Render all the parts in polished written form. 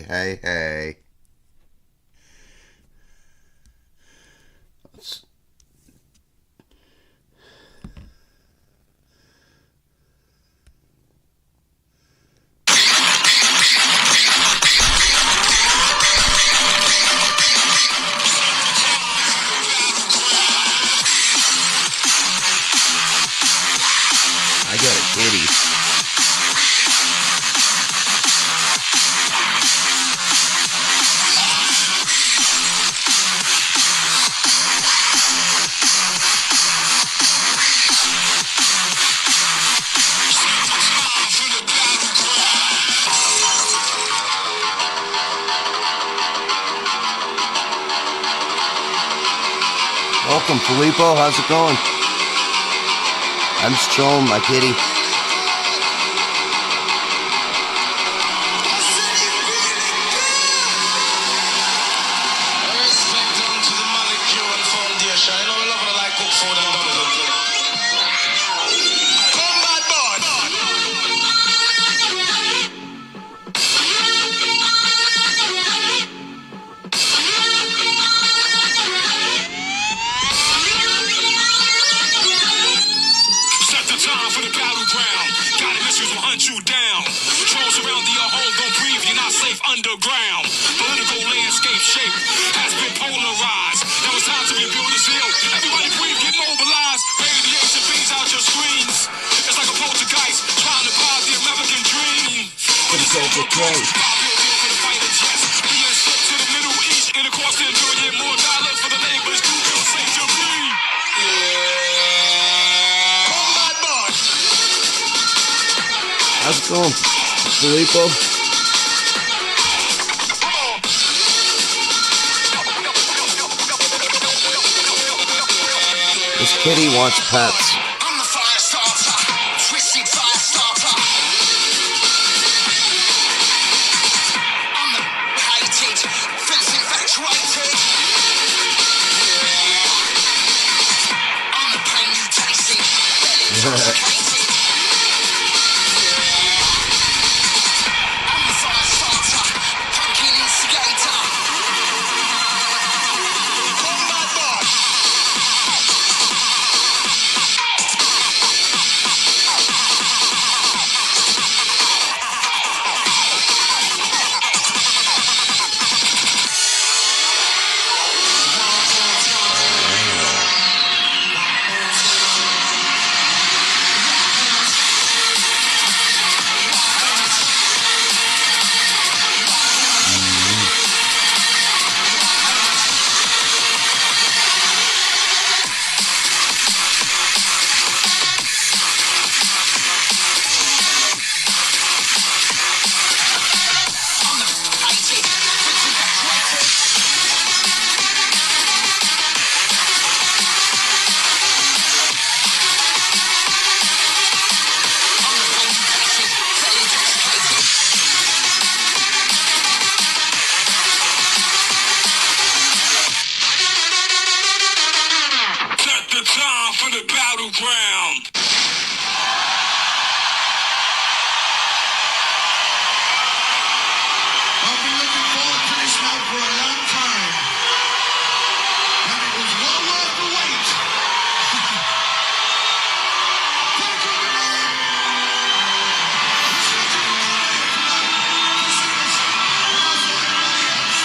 hey. I got a kitty. Welcome, Filippo. How's it going? I'm just chilling, my kitty. Underground, political landscape shape has been polarized. Now it's time to rebuild the zeal. Everybody breathe, get mobilized. Radiation beams out your screens. It's like a poltergeist trying to buy the American dream. But it's overgrown. Being shipped to the Middle East in a cost to $1 billion more for the neighbors to build sanctuary. Combat boss. How's it going, Filippo? This kitty wants pets. I'm the fire starter, twisted fire starter. I'm the hated, fence infatuated. I'm the pain you tasted, intoxicated. I'm the fire starter, pumpkin instigator. Combat boss. For the battleground. I've been looking forward to this night for a long time. And it was well worth the wait. Take it, man. Listen to the radio tonight. This is everybody else.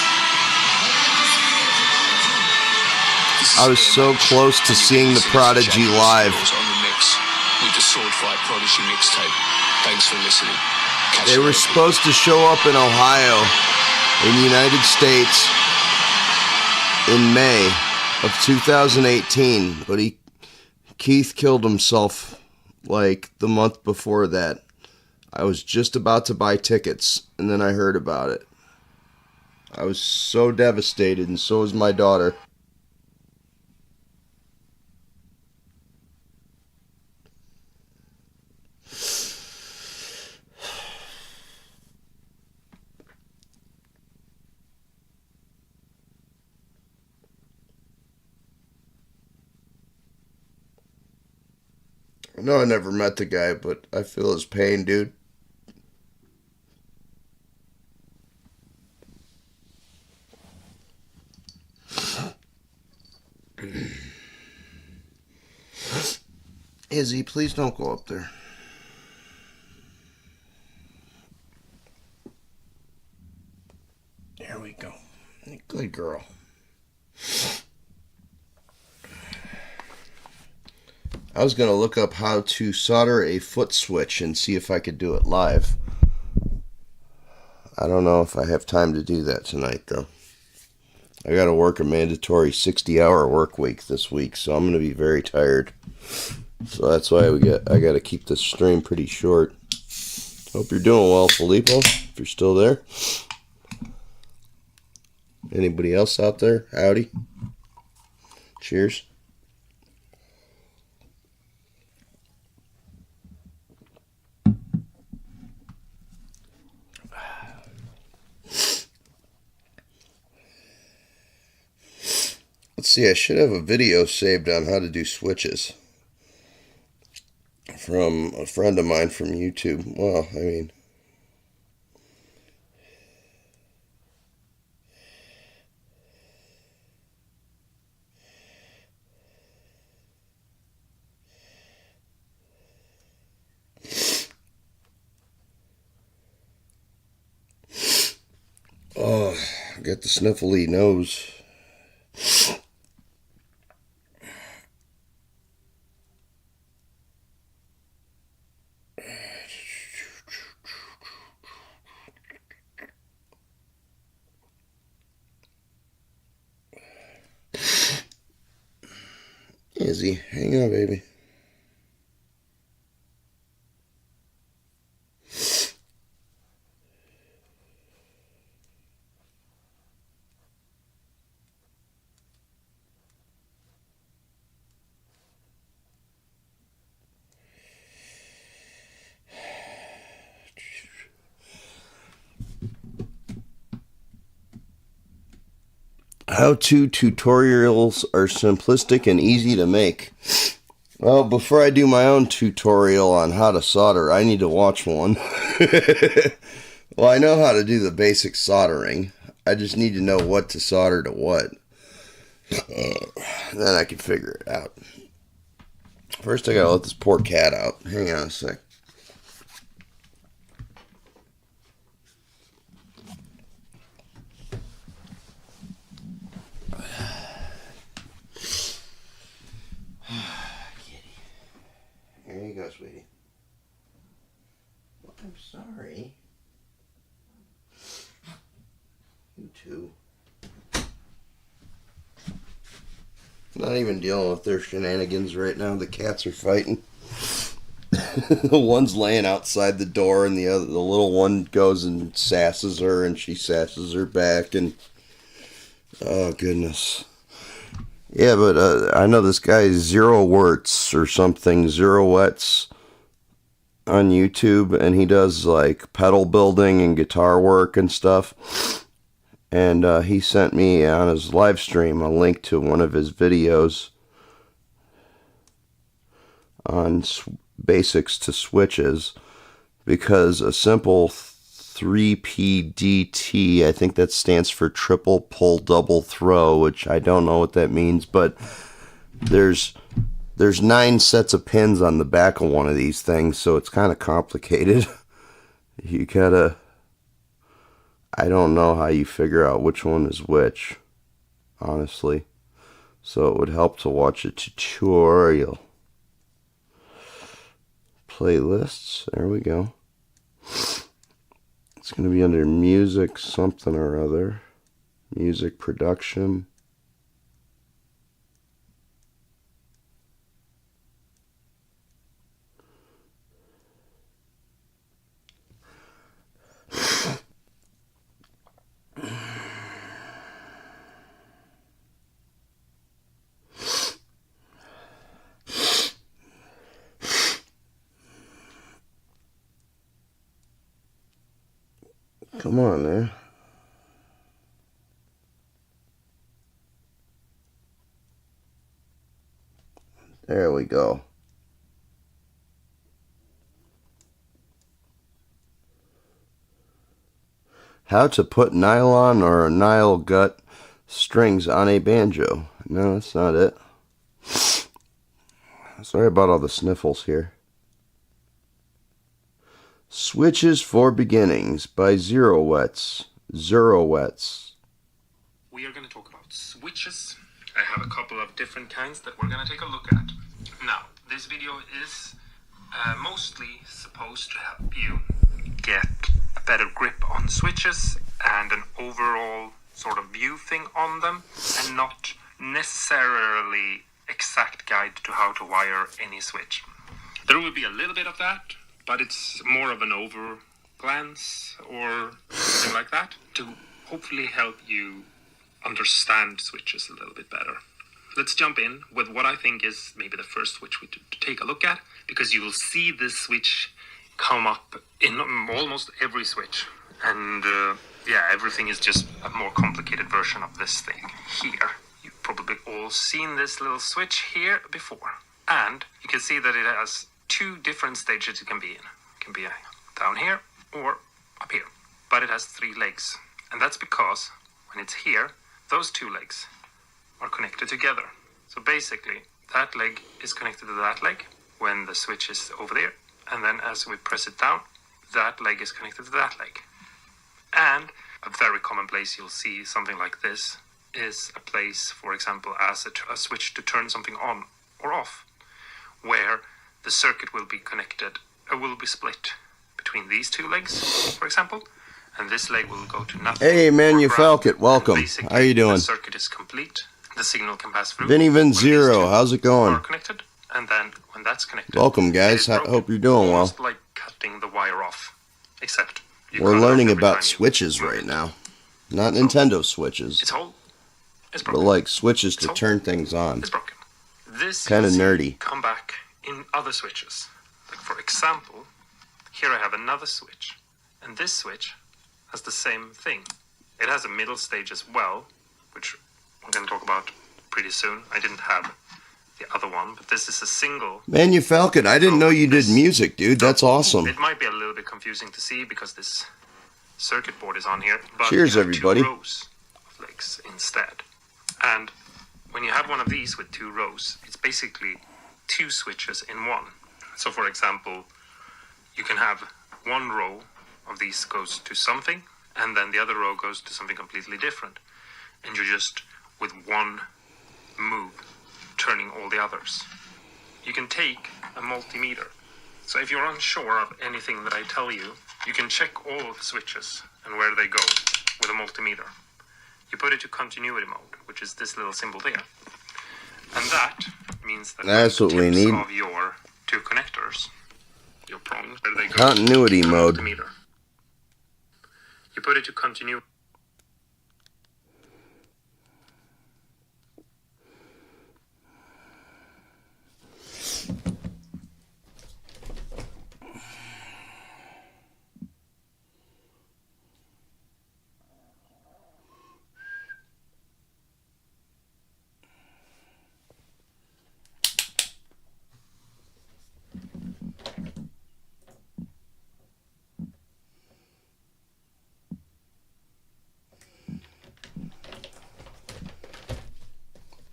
I'd like to see you tonight too. I was so close to seeing the Prodigy live. On the mix with the Swordfight Prodigy mixtape. Thanks for listening. Catch They you were later. supposed to show up in Ohio, in the United States, in May of 2018, but Keith killed himself like the month before that. I was just about to buy tickets, and then I heard about it. I was so devastated, and so was my daughter. I know I never met the guy, but I feel his pain, dude. Izzy, please don't go up there. There we go. Good girl. I was going to look up how to solder a foot switch and see if I could do it live. I don't know if I have time to do that tonight, though. I got to work a mandatory 60-hour work week this week, so I'm going to be very tired. So that's why I got to keep this stream pretty short. Hope you're doing well, Filippo, if you're still there. Anybody else out there? Howdy. Cheers. Let's see, I should have a video saved on how to do switches from a friend of mine from YouTube. Well, I mean, oh, I got the sniffly nose. Izzy, hang on, baby. How-to tutorials are simplistic and easy to make. Well, before I do my own tutorial on how to solder, I need to watch one. Well, I know how to do the basic soldering. I just need to know what to solder to what. Then I can figure it out. First, I gotta let this poor cat out. Hang on a sec. Here you go, sweetie. Well, I'm sorry. You too. Not even dealing with their shenanigans right now. The cats are fighting. The one's laying outside the door, and the little one goes and sasses her, and she sasses her back, and oh goodness. Yeah, but I know this guy Zero Wertz or something, Zero Wets on YouTube, and he does like pedal building and guitar work and stuff. And he sent me on his live stream a link to one of his videos on basics to switches, because a simple 3PDT, I think that stands for triple pull double throw, which I don't know what that means, but there's 9 sets of pins on the back of one of these things, so it's kind of complicated. You gotta, I don't know how you figure out which one is which, honestly. So it would help to watch a tutorial. Playlists, there we go. It's going to be under music something or other. Music production. Come on there. There we go. How to put nylon or nile gut strings on a banjo. No, that's not it. Sorry about all the sniffles here. Switches for Beginnings by Zerowetz. We are going to talk about switches. I have a couple of different kinds that we're going to take a look at. Now, this video is mostly supposed to help you get a better grip on switches and an overall sort of view thing on them, and not necessarily exact guide to how to wire any switch. There will be a little bit of that, but it's more of an over glance or something like that to hopefully help you understand switches a little bit better. Let's jump in with what I think is maybe the first switch to take a look at, because you will see this switch come up in almost every switch. And everything is just a more complicated version of this thing here. You've probably all seen this little switch here before. And you can see that it has two different stages it can be in. It can be down here or up here. But it has three legs. And that's because when it's here, those two legs are connected together. So basically, that leg is connected to that leg when the switch is over there. And then as we press it down, that leg is connected to that leg. And a very common place you'll see something like this is a place, for example, as a switch to turn something on or off, where the circuit will be connected, will be split between these two legs, for example, and this leg will go to nothing. Hey, Manufalcon, welcome. How you doing? The circuit is complete. The signal can pass through. Vinny Vin Zero, how's it going? Are connected, and then when that's connected, welcome, guys. I hope you're doing well. Almost like cutting the wire off, except we're learning about switches right now, not Nintendo switches. It's whole. It's but broken. like switches to turn things on. It's broken. This kind of you'll see nerdy. come back in other switches. Like for example, here I have another switch, and this switch has the same thing. It has a middle stage as well, which we're going to talk about pretty soon. I didn't have the other one, but this is a single. Manufalcon, I didn't know you did music, dude. That's awesome. It might be a little bit confusing to see because this circuit board is on here. But cheers, you have everybody. 2 rows of legs instead. And when you have one of these with 2 rows, it's basically 2 switches in one. So for example, you can have one row of these goes to something, and then the other row goes to something completely different. And you're just, with one move, turning all the others. You can take a multimeter. So if you're unsure of anything that I tell you, you can check all of the switches and where they go with a multimeter. You put it to continuity mode, which is this little symbol there. And that means that that's what we need. Of your 2 connectors, your prongs, where they go. Continuity mode. Multimeter. You put it to continuity.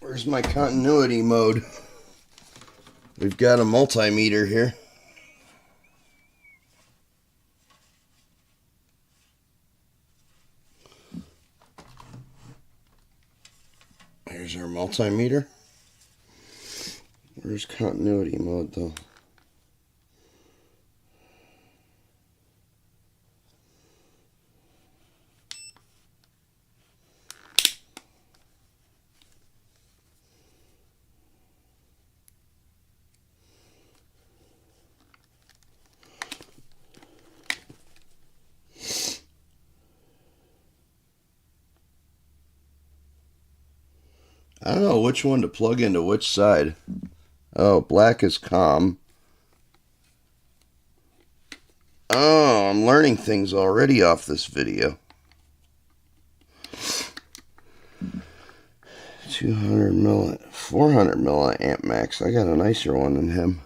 Where's my continuity mode? We've got a multimeter here. Here's our multimeter. Where's continuity mode though? I don't know which one to plug into which side. Oh, black is COM. Oh, I'm learning things already off this video. 400 milliamp max. I got a nicer one than him.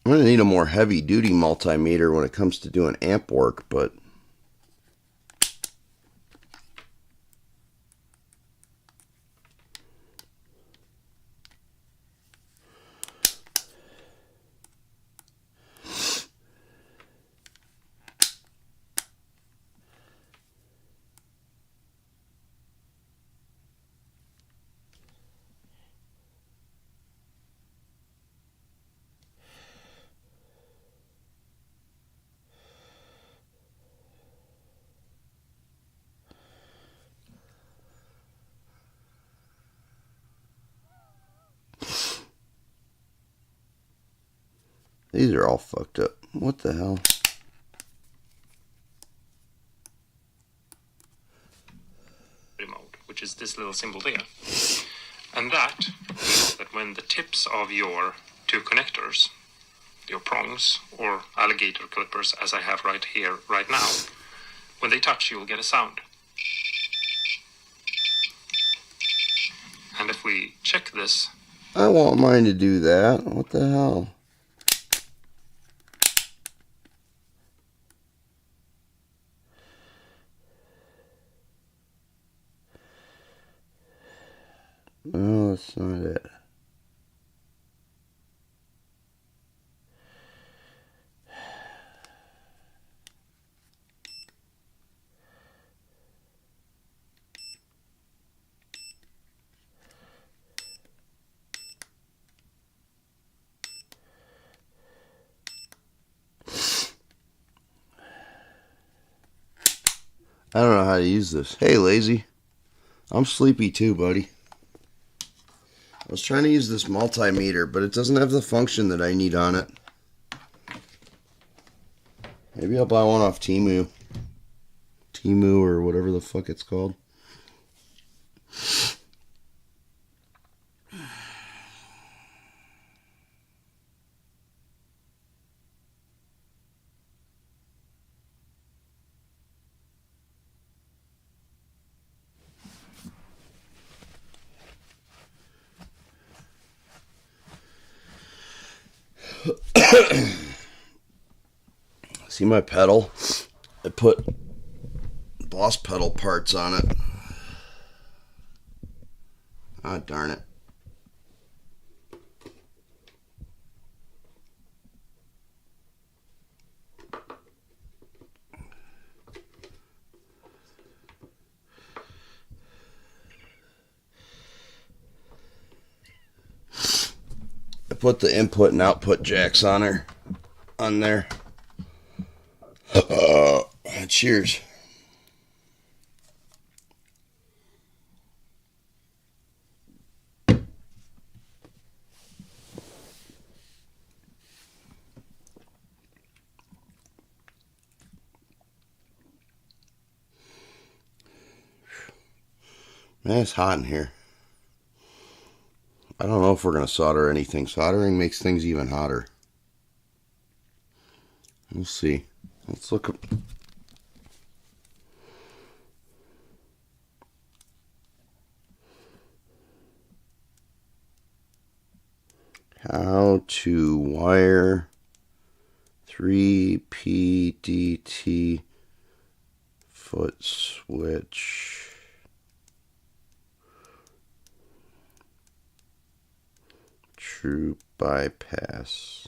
I'm going to need a more heavy-duty multimeter when it comes to doing amp work, but these are all fucked up. What the hell? Remote, which is this little symbol there. And that means that when the tips of your two connectors, your prongs or alligator clippers, as I have right here, right now, when they touch, you will get a sound. And if we check this, I want mine to do that. What the hell? No, that's not it. I don't know how to use this. Hey, lazy. I'm sleepy too, buddy. I was trying to use this multimeter, but it doesn't have the function that I need on it. Maybe I'll buy one off Temu. Temu or whatever the fuck it's called. See my pedal? I put Boss pedal parts on it. Ah, darn it. I put the input and output jacks on there. Cheers. Man, it's hot in here. I don't know if we're going to solder anything. Soldering makes things even hotter. We'll see. Let's look up. How to wire 3PDT foot switch. True bypass.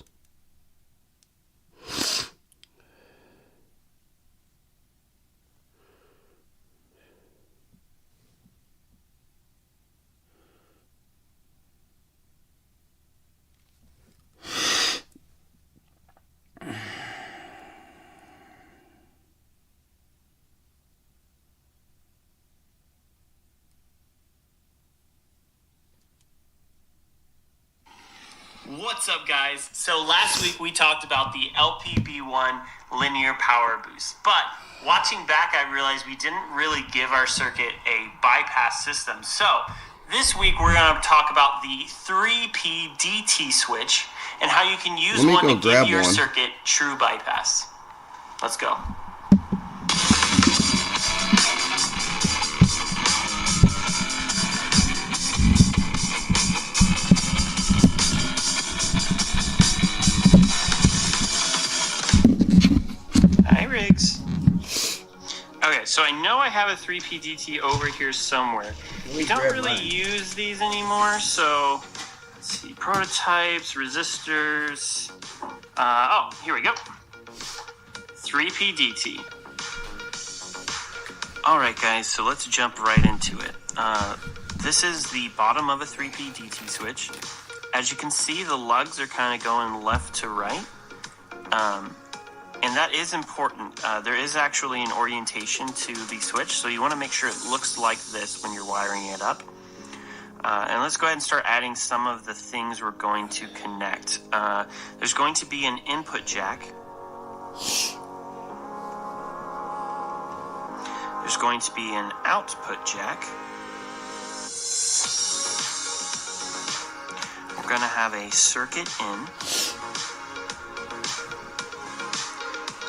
What's up, guys? So last week we talked about the LPB1 linear power boost, but watching back I realized we didn't really give our circuit a bypass system. So this week we're going to talk about the 3PDT switch and how you can use one to give your circuit true bypass. Let's go. So I know I have a 3PDT over here somewhere. We don't really use these anymore, so let's see. Prototypes, resistors. Oh, here we go. 3PDT. Alright guys, so let's jump right into it. This is the bottom of a 3PDT switch. As you can see, the lugs are kind of going left to right. And that is important. There is actually an orientation to the switch, so you want to make sure it looks like this when you're wiring it up. And let's go ahead and start adding some of the things we're going to connect. There's going to be an input jack. There's going to be an output jack. We're going to have a circuit in.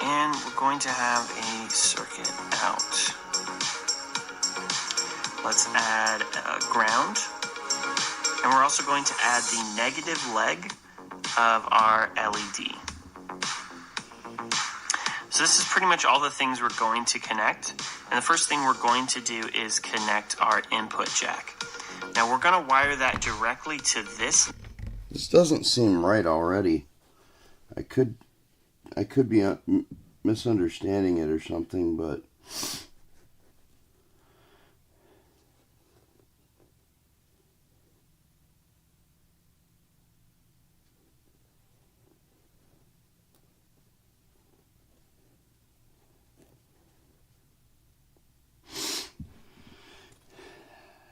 And we're going to have a circuit out. Let's add a ground. And we're also going to add the negative leg of our LED. So this is pretty much all the things we're going to connect. And the first thing we're going to do is connect our input jack. Now we're going to wire that directly to this. This doesn't seem right already. I could be misunderstanding it or something, but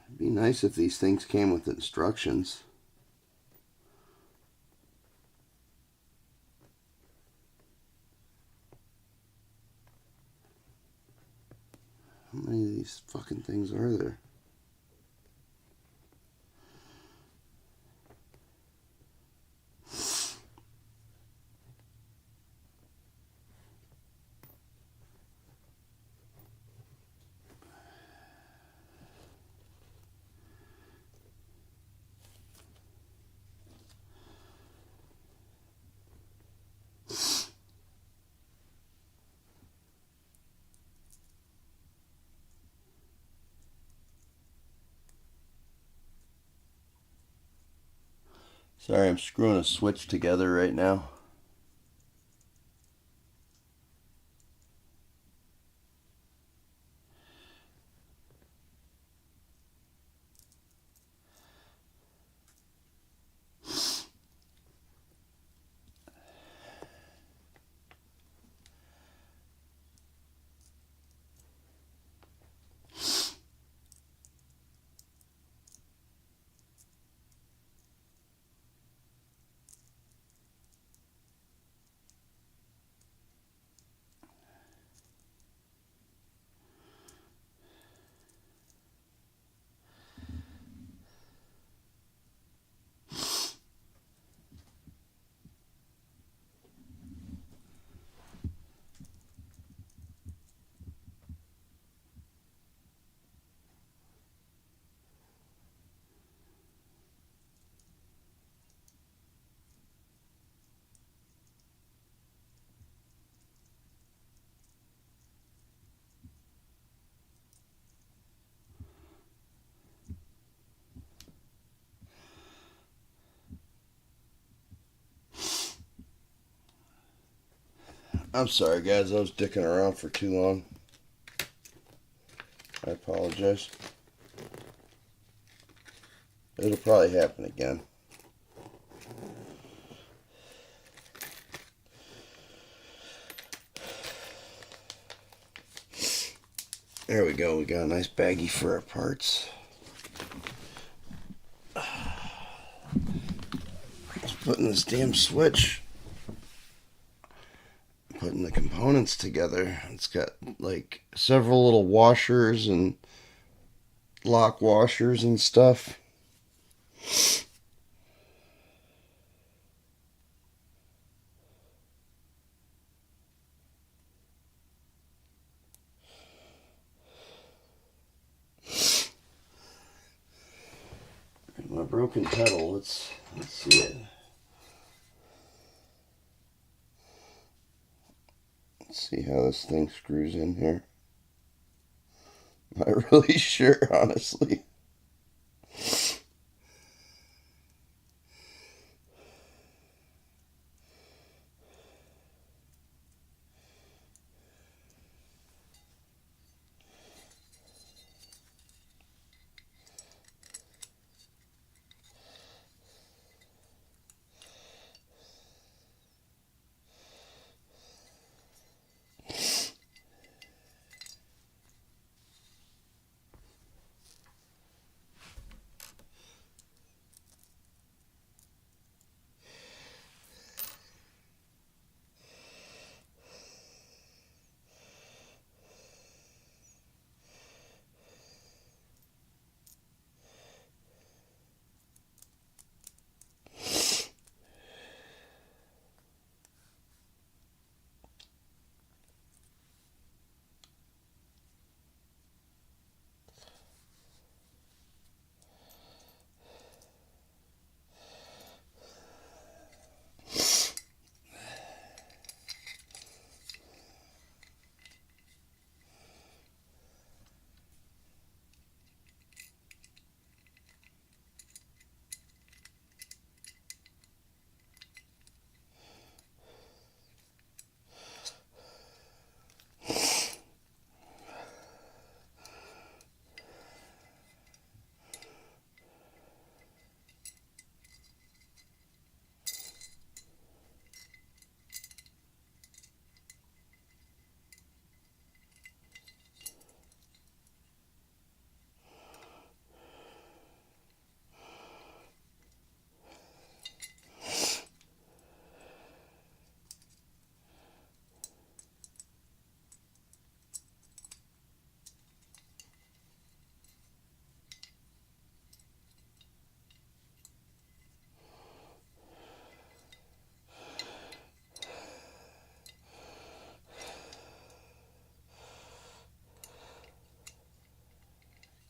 it'd be nice if these things came with instructions. How many of these fucking things are there? Sorry, I'm screwing a switch together right now. I'm sorry, guys. I was dicking around for too long. I apologize. It'll probably happen again. There we go. We got a nice baggie for our parts. Just putting this damn switch. Putting the components together. It's got like several little washers and lock washers and stuff. My broken pedal, let's see it. Let's see how this thing screws in here. I'm not really sure, honestly.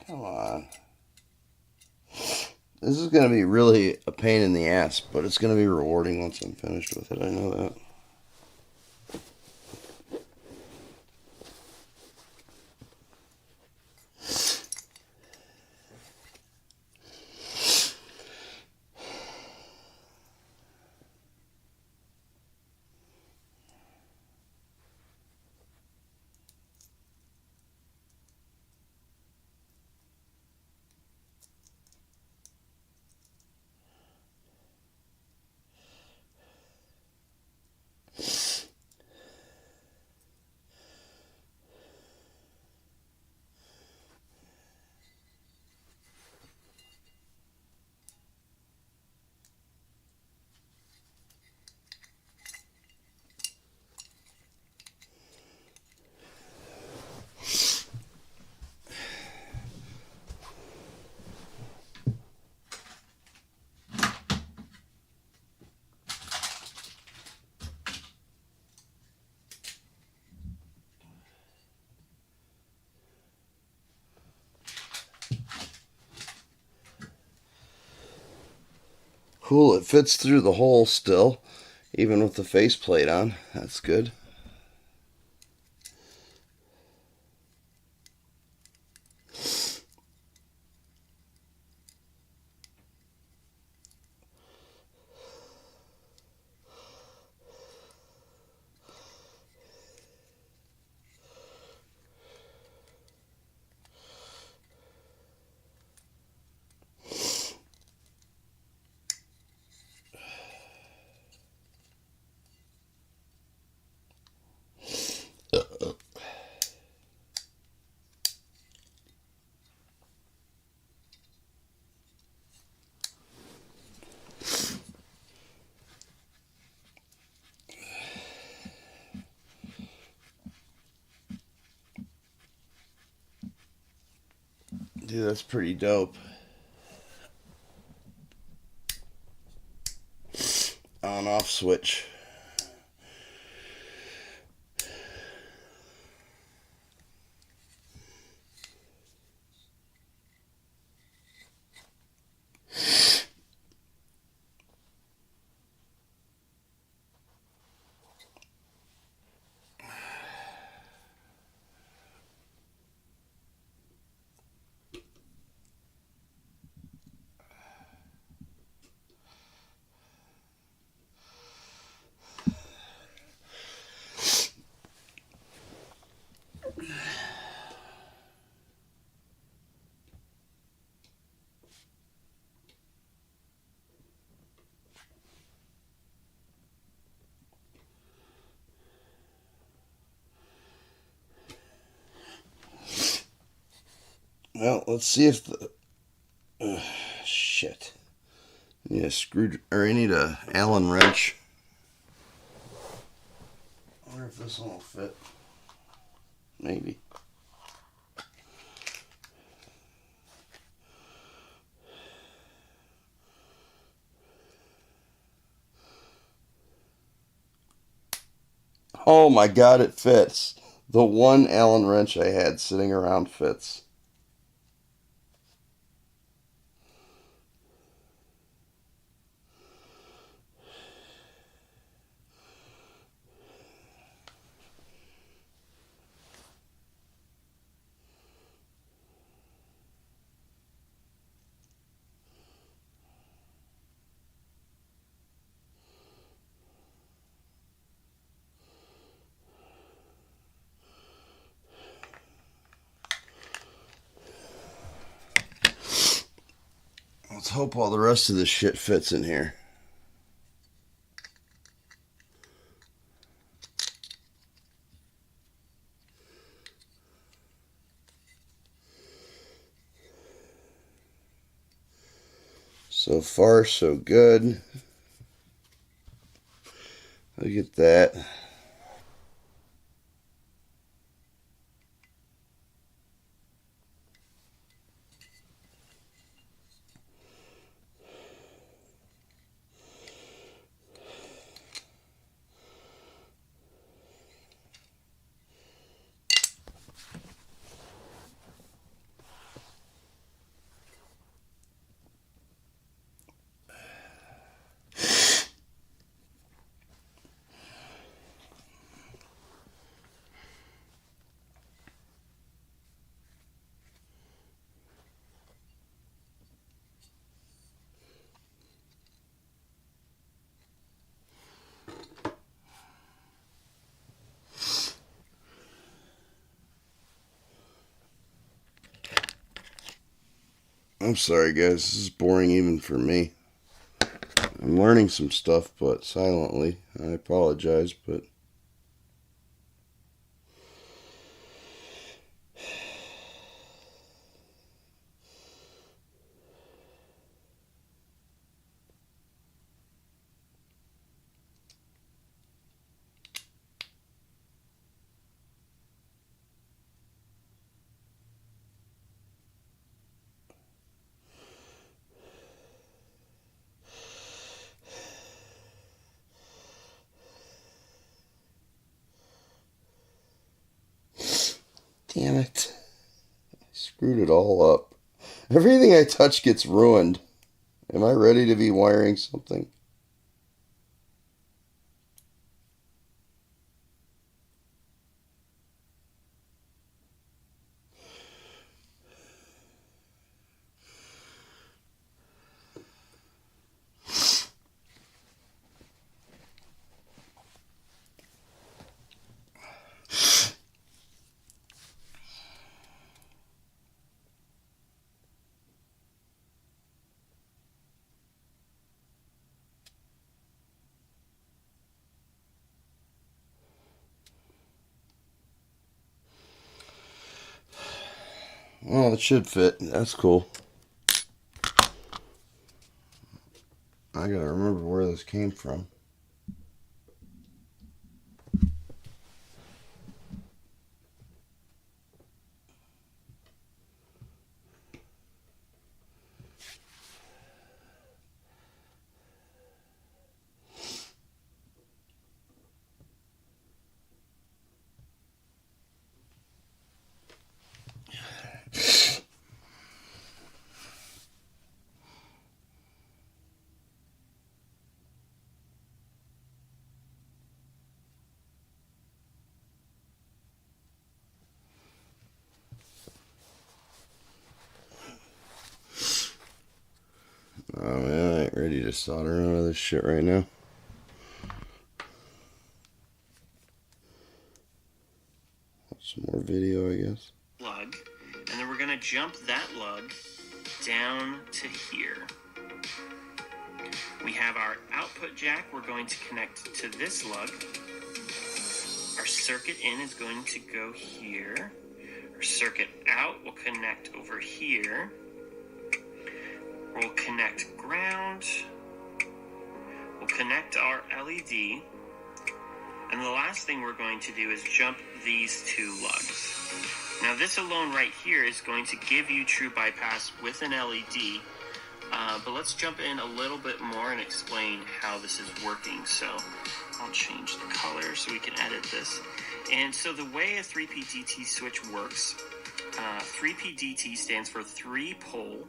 Come on. This is going to be really a pain in the ass, but it's going to be rewarding once I'm finished with it. I know that. Cool, it fits through the hole still, even with the faceplate on. That's good. Dude, that's pretty dope. On off switch. Well, let's see if the... shit. I need a I need a Allen wrench. I wonder if this one will fit. Maybe. Oh my God, it fits. The one Allen wrench I had sitting around fits. Let's hope all the rest of this shit fits in here. So far, so good. Look at that. I'm sorry, guys. This is boring even for me. I'm learning some stuff, but silently. I apologize, but... Damn it. I screwed it all up. Everything I touch gets ruined. Am I ready to be wiring something? Well, it should fit. That's cool. I gotta remember where this came from. Oh man, I ain't ready to solder none of this shit right now. Some more video, I guess. Lug, and then we're going to jump that lug down to here. We have our output jack. We're going to connect to this lug. Our circuit in is going to go here. circuit out will connect over here. We'll connect ground. We'll connect our LED. And the last thing we're going to do is jump these two lugs. Now this alone right here is going to give you true bypass with an LED. But let's jump in a little bit more and explain how this is working. So I'll change the color so we can edit this. And so the way a 3PDT switch works, 3PDT stands for 3-pole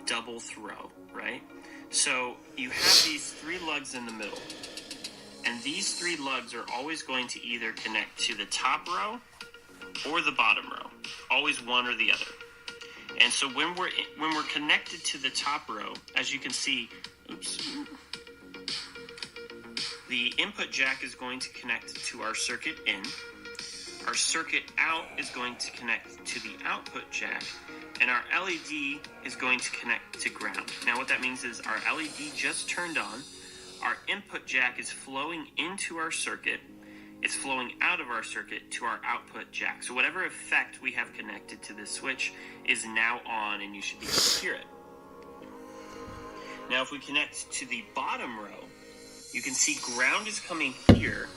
double throw, right? So you have these 3 lugs in the middle. And these 3 lugs are always going to either connect to the top row or the bottom row. Always one or the other. And so when we're connected to the top row, as you can see, the input jack is going to connect to our circuit in. Our circuit out is going to connect to the output jack, and our LED is going to connect to ground. Now what that means is our LED just turned on, our input jack is flowing into our circuit, it's flowing out of our circuit to our output jack. So whatever effect we have connected to this switch is now on, and you should be able to hear it. Now if we connect to the bottom row, you can see ground is coming here.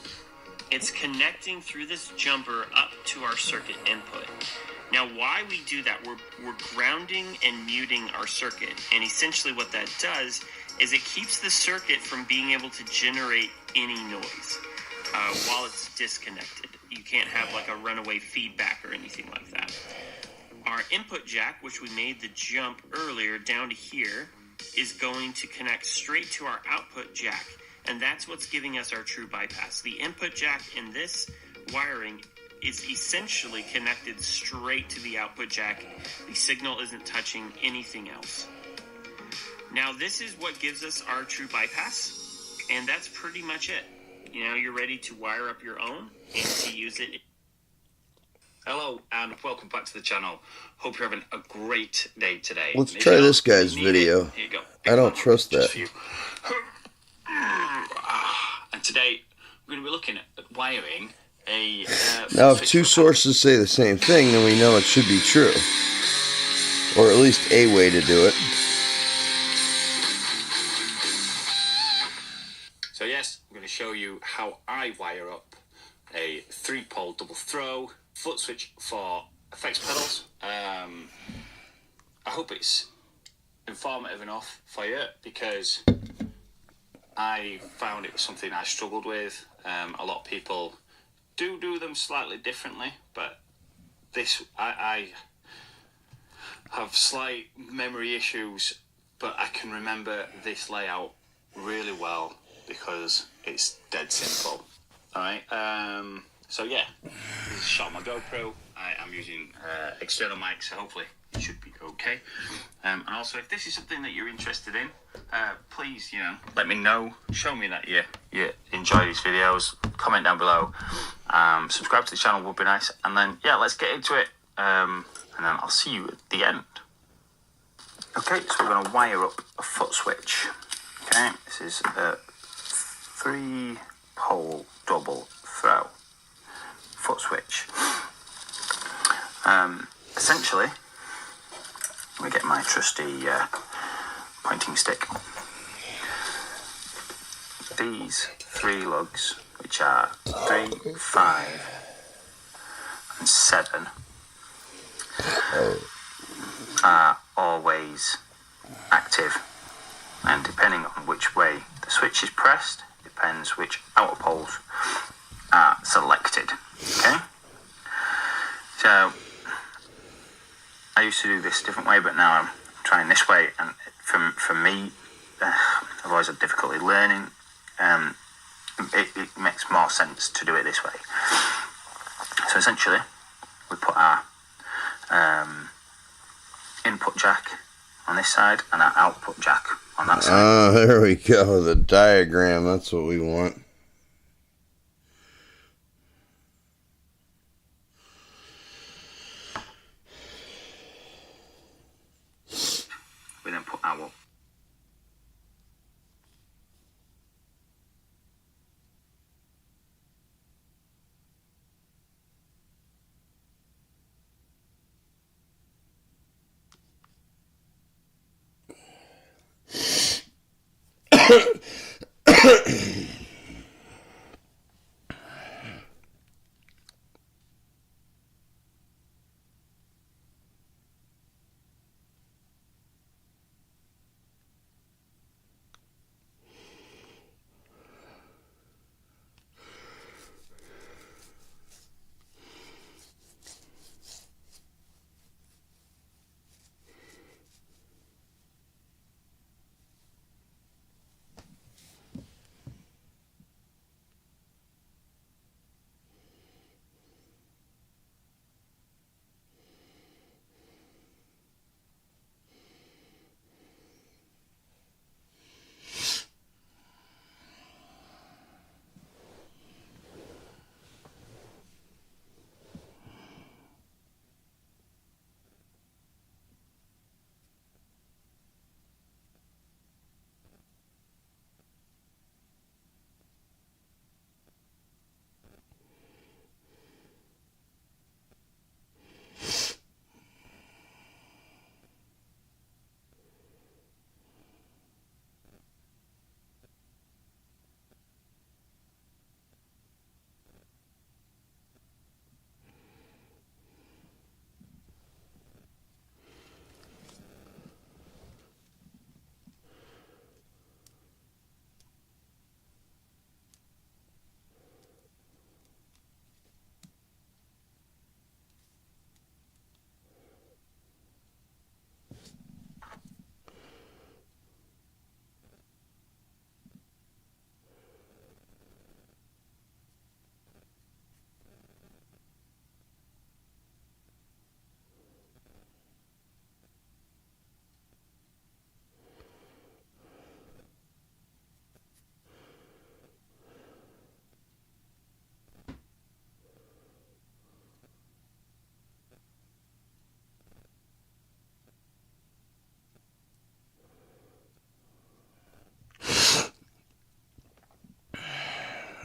It's connecting through this jumper up to our circuit input. Now why we do that, we're grounding and muting our circuit. And essentially what that does is it keeps the circuit from being able to generate any noise while it's disconnected. You can't have like a runaway feedback or anything like that. Our input jack, which we made the jump earlier down to here, is going to connect straight to our output jack. And that's what's giving us our true bypass. The input jack in this wiring is essentially connected straight to the output jack. The signal isn't touching anything else. Now this is what gives us our true bypass, and that's pretty much it. You know, you're ready to wire up your own and to use it. Hello and welcome back to the channel. Hope you're having a great day today. Let's try this guy's video. Here you go. I don't trust that. And today we're going to be looking at wiring a... Now if 2 sources say the same thing, then we know it should be true. Or at least a way to do it. So yes, I'm going to show you how I wire up a 3-pole double throw foot switch for effects pedals. I hope it's informative enough for you, because I found it was something I struggled with. A lot of people do them slightly differently, but this, I have slight memory issues, but I can remember this layout really well because it's dead simple. Alright, so yeah, this is a shot on my GoPro. I am using external mic, so hopefully it should be okay. And also, if this is something that you're interested in, please, let me know. Show me that you enjoy these videos. Comment down below. Subscribe to the channel would be nice. And then, yeah, let's get into it. And then I'll see you at the end. Okay, so we're going to wire up a foot switch. Okay, this is a 3-pole double throw foot switch. Essentially, let me get my trusty pointing stick. These 3 lugs, which are 3, 5, and 7, are always active, and depending on which way the switch is pressed, depends which outer poles are selected. Okay, so I used to do this a different way, but now I'm trying this way, and for me, I've always had difficulty learning. It makes more sense to do it this way. So essentially, we put our input jack on this side and our output jack on that side. Ah, there we go. The diagram. That's what we want. We then put our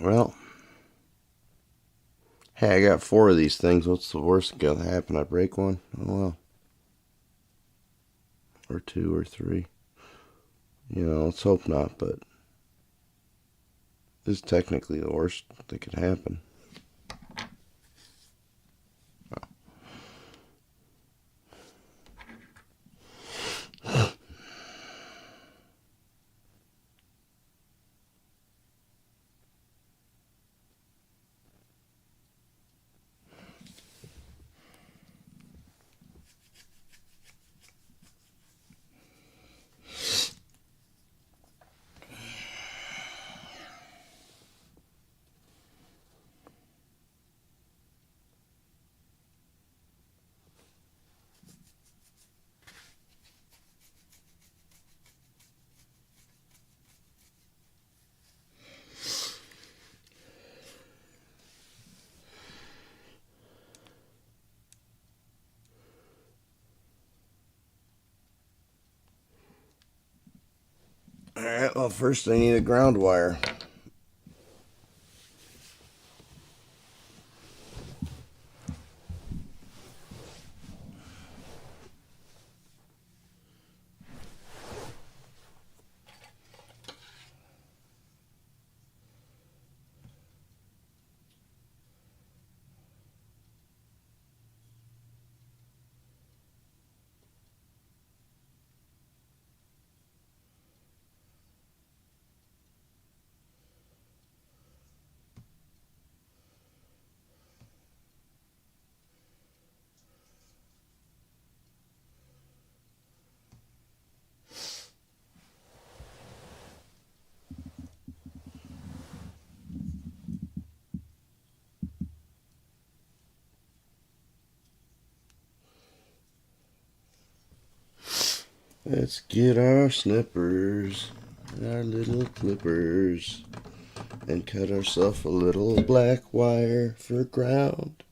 Well, hey, I got 4 of these things. What's the worst that could happen? I break one? Oh well. Or 2 or 3. Let's hope not, but this is technically the worst that could happen. Alright, well, first I need a ground wire. Let's get our snippers, our little clippers, and cut ourselves a little black wire for ground.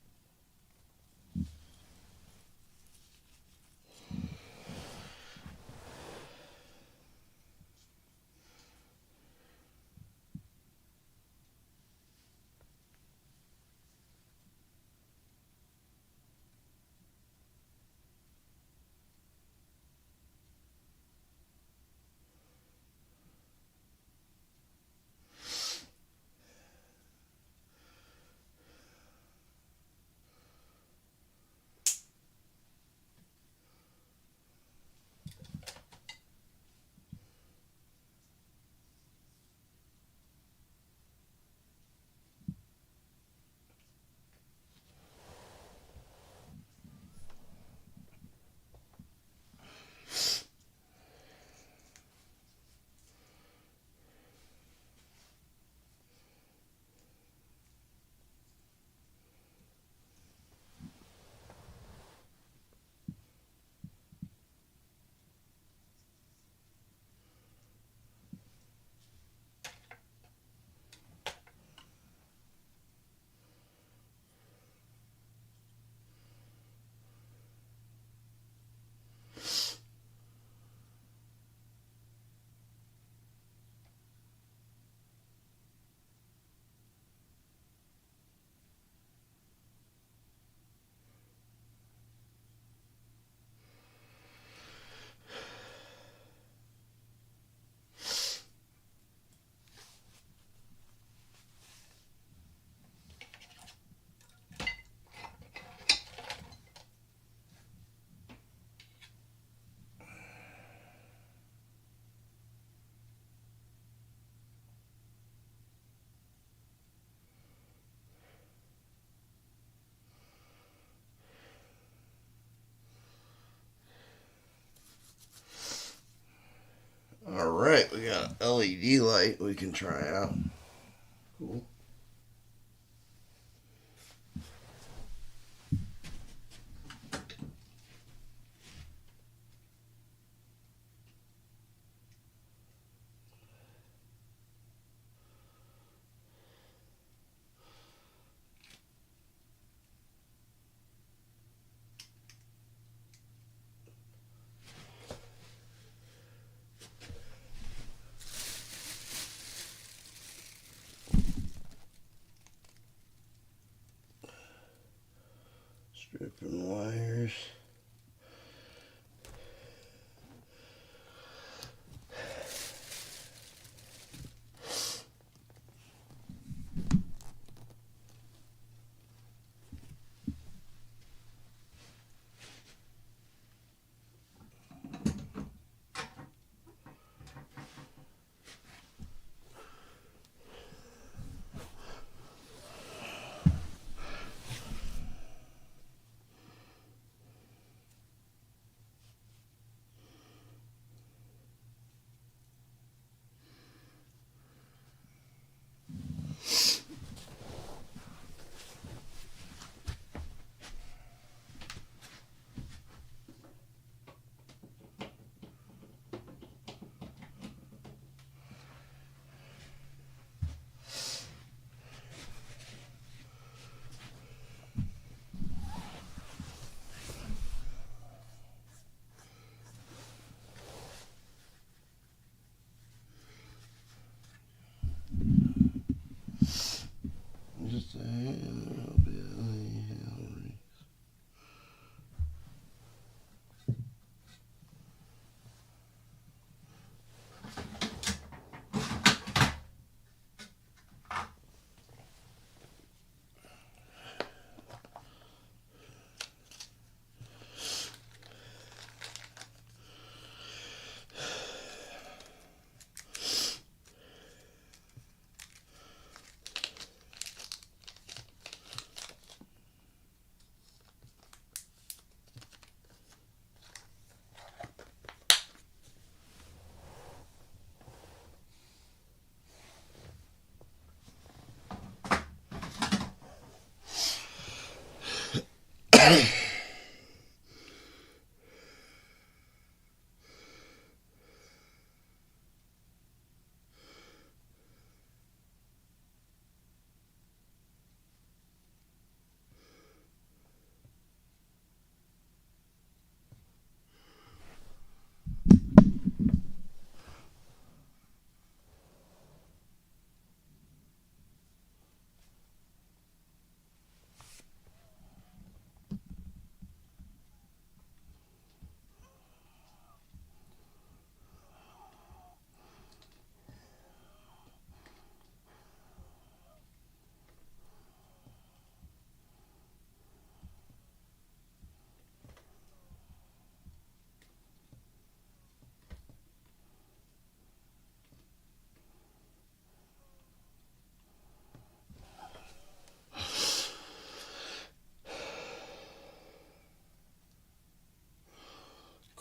Alright, we got an LED light we can try out. Cool.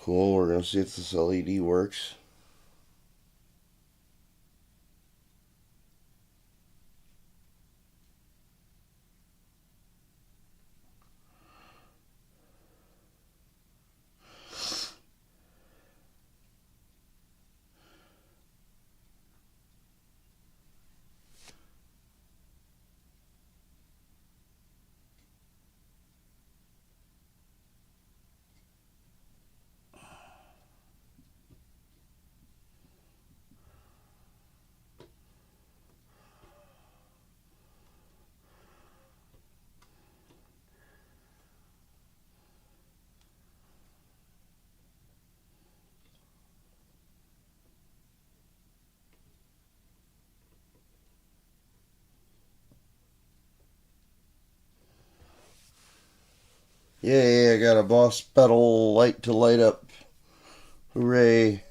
Cool, we're going to see if this LED works. Yay, I got a Boss Pedal light to light up. Hooray.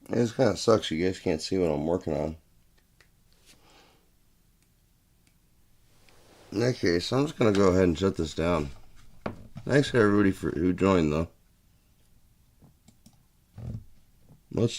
This kind of sucks, you guys can't see what I'm working on. In that case, I'm just going to go ahead and shut this down. Thanks to everybody who joined, though. Much